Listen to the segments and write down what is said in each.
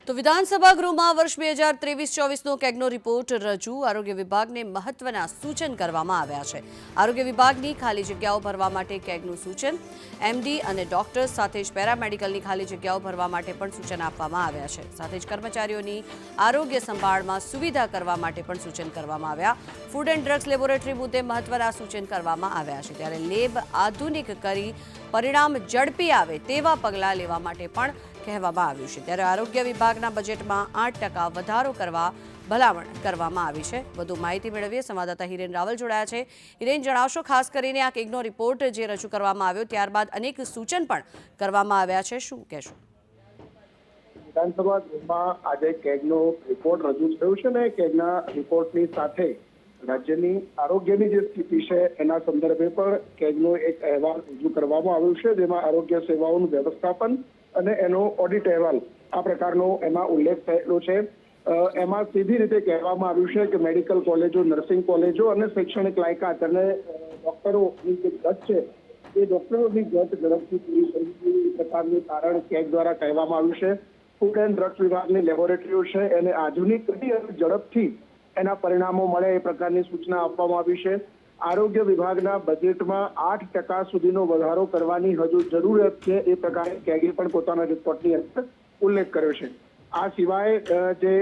તો વિધાનસભા ગૃહમાં વર્ષ 2023-24નો કેગનો રિપોર્ટ રજૂ આરોગ્ય વિભાગને મહત્વના સૂચન કરવામાં આવ્યા છે। આરોગ્ય વિભાગની ખાલી જગ્યાઓ ભરવા માટે કેગનું સૂચન, એમડી અને ડોક્ટર્સ સાથે જ પેરામેડિકલની ખાલી જગ્યાઓ ભરવા માટે પણ સૂચન આપવામાં આવ્યા છે। સાથે જ કર્મચારીઓની આરોગ્ય સંભાળમાં સુવિધા કરવા માટે પણ સૂચન કરવામાં આવ્યા। ફૂડ એન્ડ ડ્રગ્સ લેબોરેટરી મુદ્દે મહત્વના સૂચન કરવામાં આવ્યા છે, ત્યારે લેબ આધુનિક કરી પરિણામ ઝડપી આવે તેવા પગલાં લેવા માટે પણ કહેવામાં આવ્યું છે। ત્યારે આરોગ્ય વિભાગના બજેટમાં 8% વધારો કરવા ભલામણ કરવામાં આવી છે। વધુ માહિતી મેળવીએ સંવાદદાતા હિરેન રાવલ જોડાયા છે। હિરેન, જણાવશો ખાસ કરીને આ કેગનો રિપોર્ટ જે રજૂ કરવામાં આવ્યો ત્યારબાદ અનેક સૂચન પણ કરવામાં આવ્યા છે, શું કહેશો? વિધાનસભા ગૃહમાં આજે કેગનો રિપોર્ટ રજૂ થયો છે ને કેગના રિપોર્ટની સાથે રાજ્યની આરોગ્યની જે સ્થિતિ છે એના સંદર્ભે પણ કેગનો એક અહેવાલ રજૂ કરવામાં આવ્યો છે, જેમાં આરોગ્ય સેવાઓનું વ્યવસ્થાપન અને એનો ઓડિટ અહેવાલ આ પ્રકારનો એમાં ઉલ્લેખ થયેલો છે। એમાં સીધી રીતે કહેવામાં આવ્યું છે કે મેડિકલ કોલેજો, નર્સિંગ કોલેજો અને શૈક્ષણિક લાયકાત અને ડોક્ટરોની જે ઘટ છે એ ડોક્ટરોની ઘટ ઝડપથી પૂરી કરવી એ પ્રકારનું તારણ કેગ દ્વારા કહેવામાં આવ્યું છે। ફૂડ એન્ડ ડ્રગ્સ વિભાગની લેબોરેટરીઓ છે એને આધુનિક કરી અને ઝડપથી એના પરિણામો મળે એ પ્રકારની સૂચના આપવામાં આવી છે। આરોગ્ય વિભાગના બજેટમાં 8% સુધીનો વધારો કરવાની હજુ જરૂરિયાત છે એ પ્રકારે કેગે પણ પોતાના રિપોર્ટની અંદર ઉલ્લેખ કર્યો છે। આ સિવાય જે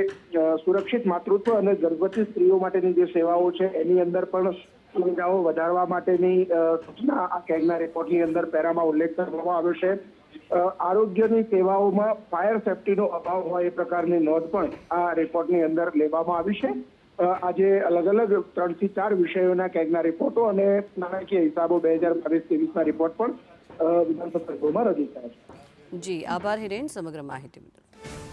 સુરક્ષિત માતૃત્વ અને ગર્ભવતી સ્ત્રીઓ માટેની જે સેવાઓ છે એની અંદર પણ સુવિધાઓ વધારવા માટેની સૂચના આ કેગના રિપોર્ટની અંદર પેરામાં ઉલ્લેખ કરવામાં આવ્યો છે। આરોગ્યની સેવાઓમાં ફાયર સેફટીનો અભાવ હોય એ પ્રકારની નોંધ પણ આ રિપોર્ટની અંદર લેવામાં આવી છે। આજે અલગ અલગ 3 થી 4 વિષયોના કેગના રિપોર્ટો અને નાણાકીય હિસાબો 2022-23ના રિપોર્ટ પણ વિધાનસભા ગૃહમાં રજૂ થયા છે। જી, આભાર હિરેન સમગ્ર માહિતી બદલ।